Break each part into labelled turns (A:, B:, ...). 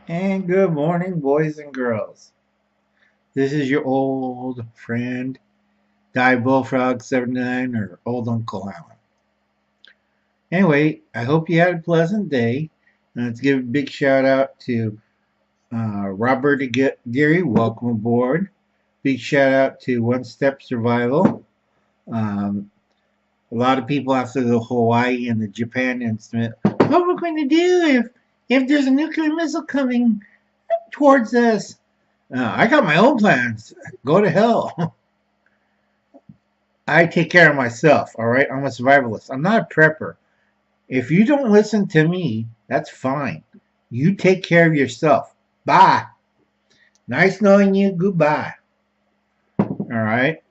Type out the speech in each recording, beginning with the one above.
A: And good morning, boys and girls. This is your old friend, Die Bullfrog 79 or Old Uncle Alan. Anyway, I hope you had a pleasant day. And let's give a big shout out to Robert Geary. Welcome aboard. Big shout out to One Step Survival. Um, a lot of people after the Hawaii and the Japan incident. What are we going to do if there's a nuclear missile coming towards us? I got my own plans. Go to hell. I take care of myself, all right? I'm a survivalist. I'm not a prepper. If you don't listen to me, that's fine. You take care of yourself. Bye. Nice knowing you. Goodbye. All right?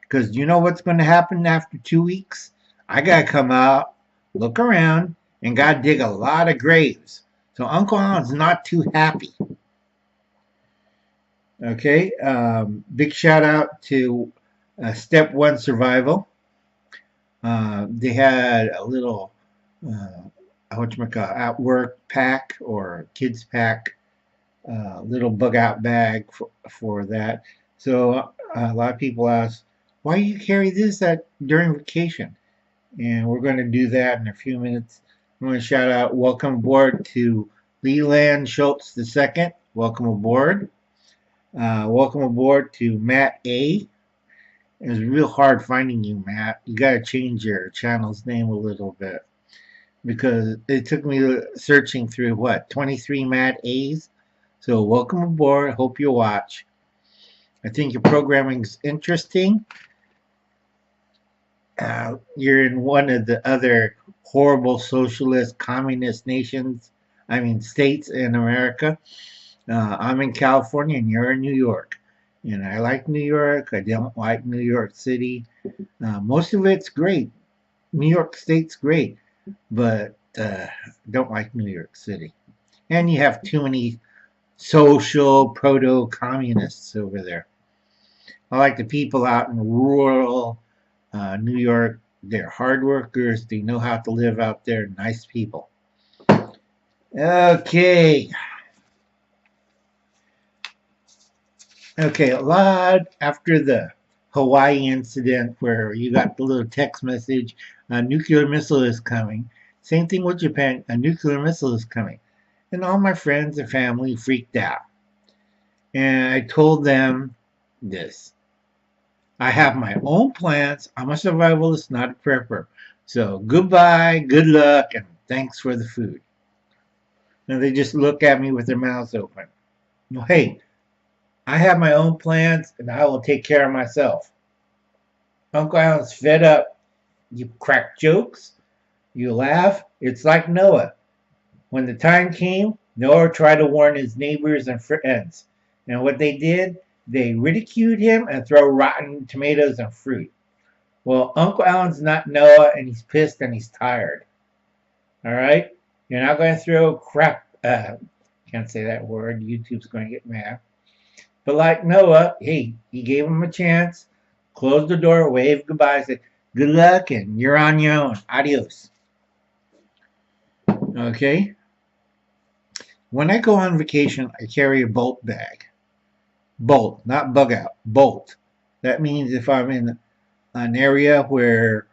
A: Because you know what's going to happen after 2 weeks? I got to come out, look around, and got to dig a lot of graves. So Uncle Alan's not too happy. Okay? Big shout out to Step One Survival. They had a little at work pack or kids pack, little bug out bag for that. So a lot of people ask, why do you carry this during vacation? And we're going to do that in a few minutes. I'm going to shout out, welcome aboard to Leland Schultz II. Welcome aboard. Welcome aboard to Matt A. It was real hard finding you, Matt. You got to change your channel's name a little bit because it took me searching through 23 Matt A's. So welcome aboard. Hope you watch. I think your programming's interesting. You're in one of the other horrible socialist communist states in America. I'm in California and you're in New York. And I like New York. I don't like New York City. Most of it's great. New York State's great, but don't like New York City. And you have too many social proto-communists over there. I like the people out in rural New York. They're hard workers. They know how to live out there. Nice people. Okay. Okay, a lot after the Hawaii incident where you got the little text message, a nuclear missile is coming. Same thing with Japan, a nuclear missile is coming. And all my friends and family freaked out. And I told them this. I have my own plans. I'm a survivalist, not a prepper. So goodbye, good luck, and thanks for the food. And they just look at me with their mouths open. No, hey, I have my own plans and I will take care of myself. Uncle Alan's fed up. You crack jokes, you laugh. It's like Noah. When the time came, Noah tried to warn his neighbors and friends. And what they did, they ridiculed him and throw rotten tomatoes and fruit. Well, Uncle Alan's not Noah and he's pissed and he's tired. All right? You're not going to throw crap. Can't say that word. YouTube's going to get mad. But like Noah, hey, he gave him a chance, closed the door, waved goodbye, said, good luck, and you're on your own. Adios. Okay? When I go on vacation, I carry a bolt bag. Bolt, not bug out. Bolt. That means if I'm in an area where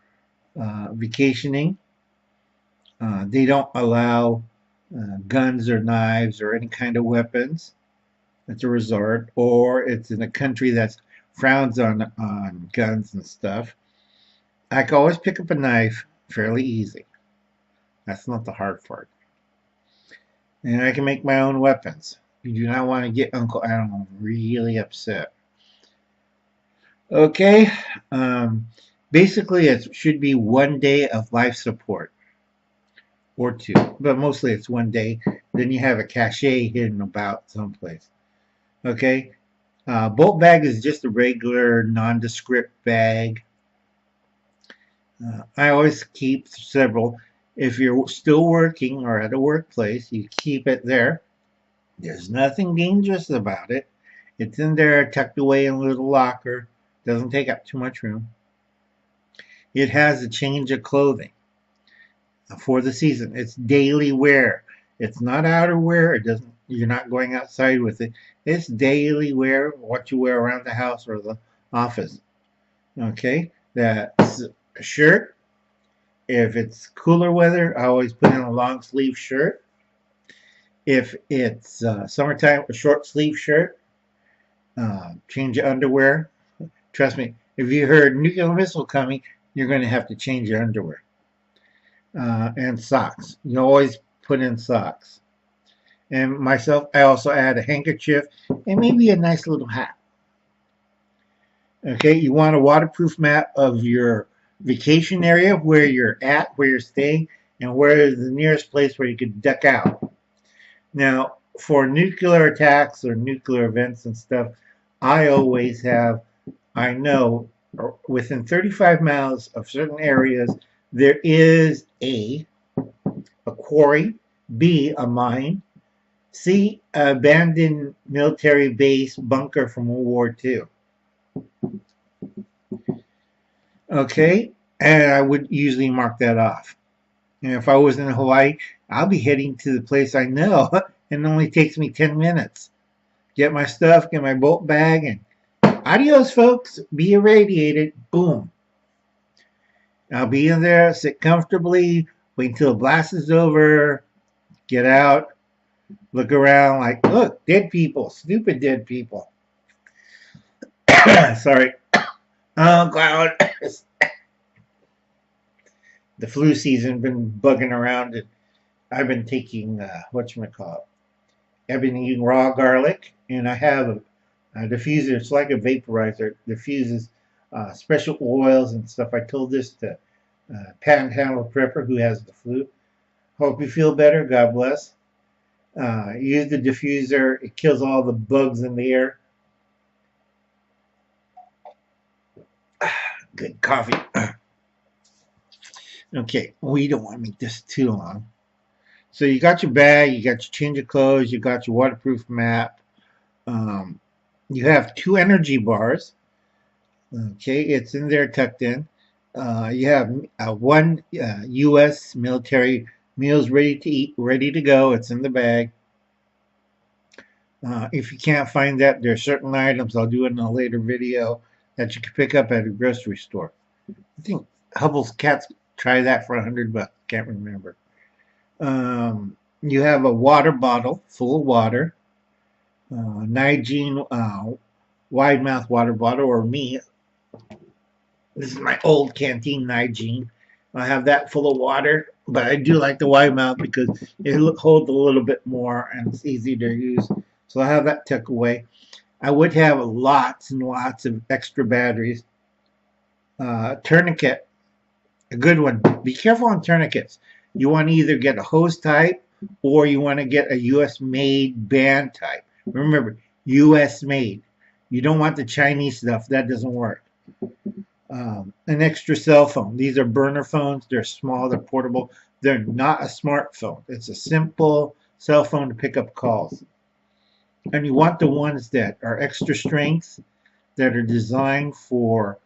A: vacationing, they don't allow guns or knives or any kind of weapons. It's a resort, or it's in a country that frowns on guns and stuff. I can always pick up a knife fairly easy. That's not the hard part. And I can make my own weapons. You do not want to get Uncle Alan really upset. Okay, basically it should be 1 day of life support or two, but mostly it's 1 day. Then you have a cache hidden about someplace. Okay, bolt bag is just a regular nondescript bag. I always keep several. If you're still working or at a workplace, you keep it there. There's nothing dangerous about it. It's in there, tucked away in a little locker. Doesn't take up too much room. It has a change of clothing for the season. It's daily wear. It's not outerwear. It doesn't. You're not going outside with it. It's daily wear, what you wear around the house or the office. Okay, that's a shirt. If it's cooler weather, I always put in a long sleeve shirt. If it's summertime, a short sleeve shirt. Change your underwear. Trust me, if you heard nuclear missile coming, you're going to have to change your underwear. And socks. You always put in socks. And myself, I also add a handkerchief and maybe a nice little hat. Okay, you want a waterproof map of your vacation area, where you're at, where you're staying, and where is the nearest place where you could duck out. Now, for nuclear attacks or nuclear events and stuff, I always have, I know within 35 miles of certain areas, there is a quarry, B, a mine, C, abandoned military base bunker from World War II. Okay, and I would usually mark that off. And if I was in Hawaii, I'll be heading to the place I know, and it only takes me 10 minutes. Get my stuff, get my bolt bag, and adios, folks. Be irradiated. Boom. I'll be in there, sit comfortably, wait until the blast is over, get out, look around like, look, dead people, stupid dead people. Sorry. Oh, God. The flu season been bugging around, and I've been taking, whatchamacallit, I've been eating raw garlic, and I have a diffuser. It's like a vaporizer. It diffuses special oils and stuff. I told this to Panhandle Prepper who has the flu. Hope you feel better. God bless. Use the diffuser. It kills all the bugs in the air. Good coffee. Okay, we don't want to make this too long. So you got your bag, you got your change of clothes, you got your waterproof map. You have 2 energy bars. Okay, it's in there tucked in. You have 1 U.S. military meals ready to eat, ready to go. It's in the bag. If you can't find that, there are certain items, I'll do it in a later video, that you can pick up at a grocery store. I think Hubble's Cats try that for $100. Can't remember. You have a water bottle full of water. Nigene wide mouth water bottle, or me. This is my old canteen Nigene. I have that full of water, but I do like the wide mouth because it holds a little bit more and it's easy to use. So I have that tucked away. I would have lots and lots of extra batteries. Tourniquet, a good one. Be careful on tourniquets. You want to either get a hose type or you want to get a US made band type. Remember, US made. You don't want the Chinese stuff. That doesn't work. An extra cell phone. These are burner phones. They're small. They're portable. They're not a smartphone. It's a simple cell phone to pick up calls. And you want the ones that are extra strength, that are designed for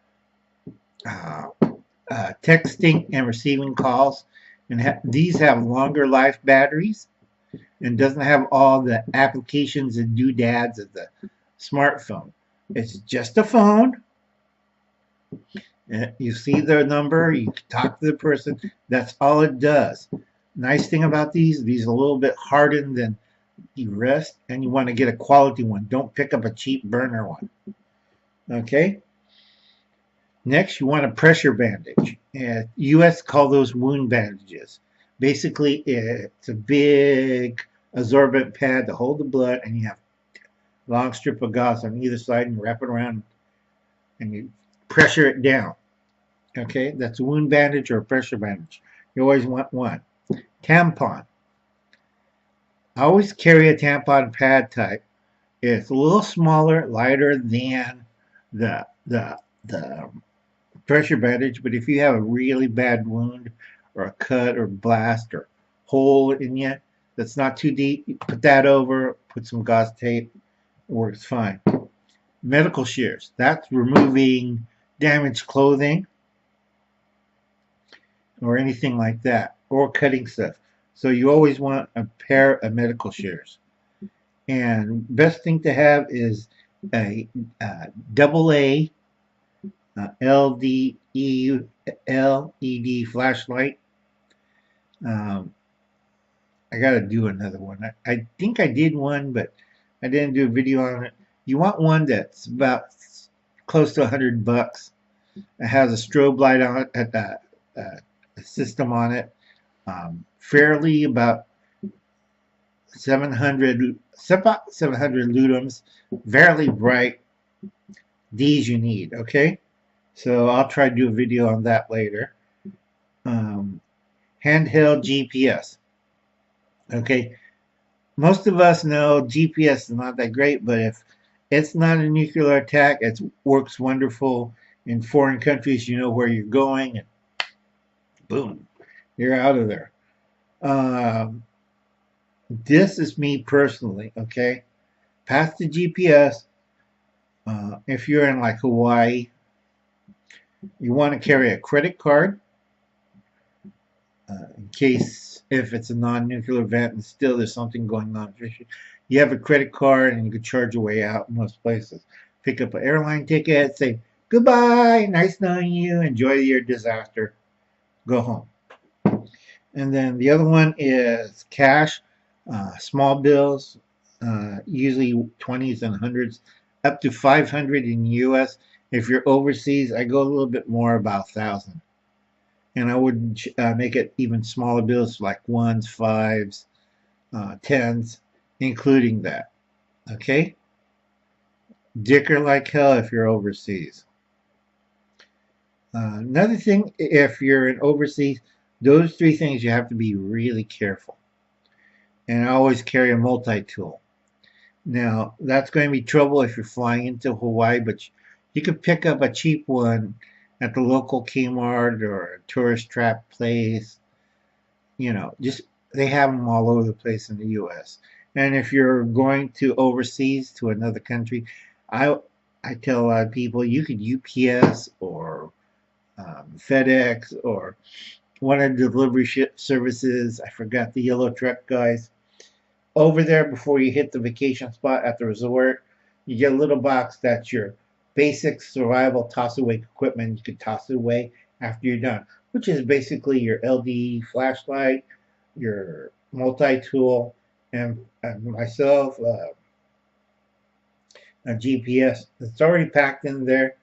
A: texting and receiving calls. And these have longer life batteries and doesn't have all the applications and doodads of the smartphone. It's just a phone. You see the number, you talk to the person. That's all it does. Nice thing about these are a little bit hardened than the rest, and you want to get a quality one. Don't pick up a cheap burner one. Okay? Next, you want a pressure bandage. US call those wound bandages. Basically, it's a big absorbent pad to hold the blood, and you have a long strip of gauze on either side, and you wrap it around, and you pressure it down. Okay, that's a wound bandage or a pressure bandage. You always want one. Tampon. I always carry a tampon pad type. It's a little smaller, lighter than the pressure bandage, but if you have a really bad wound or a cut or blast or hole in you that's not too deep, you put that over, put some gauze tape, it works fine. Medical shears. That's removing damaged clothing or anything like that, or cutting stuff. So you always want a pair of medical shares. And best thing to have is a, double A LED flashlight. Um, I gotta do another one. I think I did one, but I didn't do a video on it. You want one that's about close to $100. It has a strobe light on it, at the system on it. Fairly about 700 ludums, fairly bright. These you need, okay? So I'll try to do a video on that later. Handheld GPS. Okay, most of us know GPS is not that great, but if it's not a nuclear attack, it works wonderful in foreign countries. You know where you're going, and boom, you're out of there. This is me personally, okay? Pass the GPS. If you're in like Hawaii, you want to carry a credit card in case if it's a non-nuclear event and still there's something going on. You have a credit card and you can charge your way out in most places. Pick up an airline ticket, say goodbye, nice knowing you, enjoy your disaster, go home. And then the other one is cash, small bills, usually 20s and hundreds, up to 500 in US. If you're overseas, I go a little bit more, about 1,000. And I would make it even smaller bills, like ones, fives, tens, including that. Okay? Dicker like hell if you're overseas. Another thing, if you're in overseas, those three things you have to be really careful. And I always carry a multi-tool. Now, that's going to be trouble if you're flying into Hawaii, but you could pick up a cheap one at the local Kmart or a tourist trap place. You know, just they have them all over the place in the U.S. And if you're going to overseas to another country, I I tell a lot of people you could UPS or FedEx or one of the delivery services. I forgot the yellow truck guys. Over there before you hit the vacation spot at the resort, you get a little box that's your basic survival toss away equipment. You can toss it away after you're done, which is basically your LD flashlight, your multi-tool, and myself, a GPS. It's already packed in there.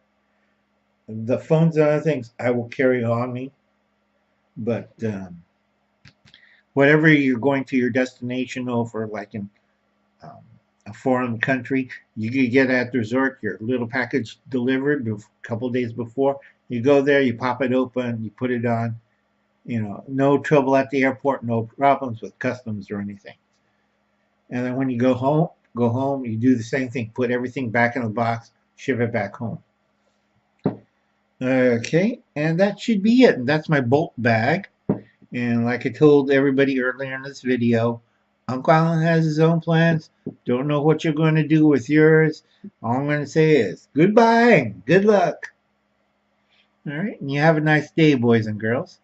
A: The phones and other things I will carry on me, but whatever you're going to your destination over, like in um, a foreign country, you could get at the resort your little package delivered a couple days before. You go there, you pop it open, you put it on. You know, no trouble at the airport, no problems with customs or anything. And then when you go home, you do the same thing. Put everything back in the box, ship it back home. Okay, and that should be it. And that's my bolt bag. And like I told everybody earlier in this video, Uncle Alan has his own plans. Don't know what you're going to do with yours. All I'm going to say is goodbye and good luck. All right, and you have a nice day, boys and girls.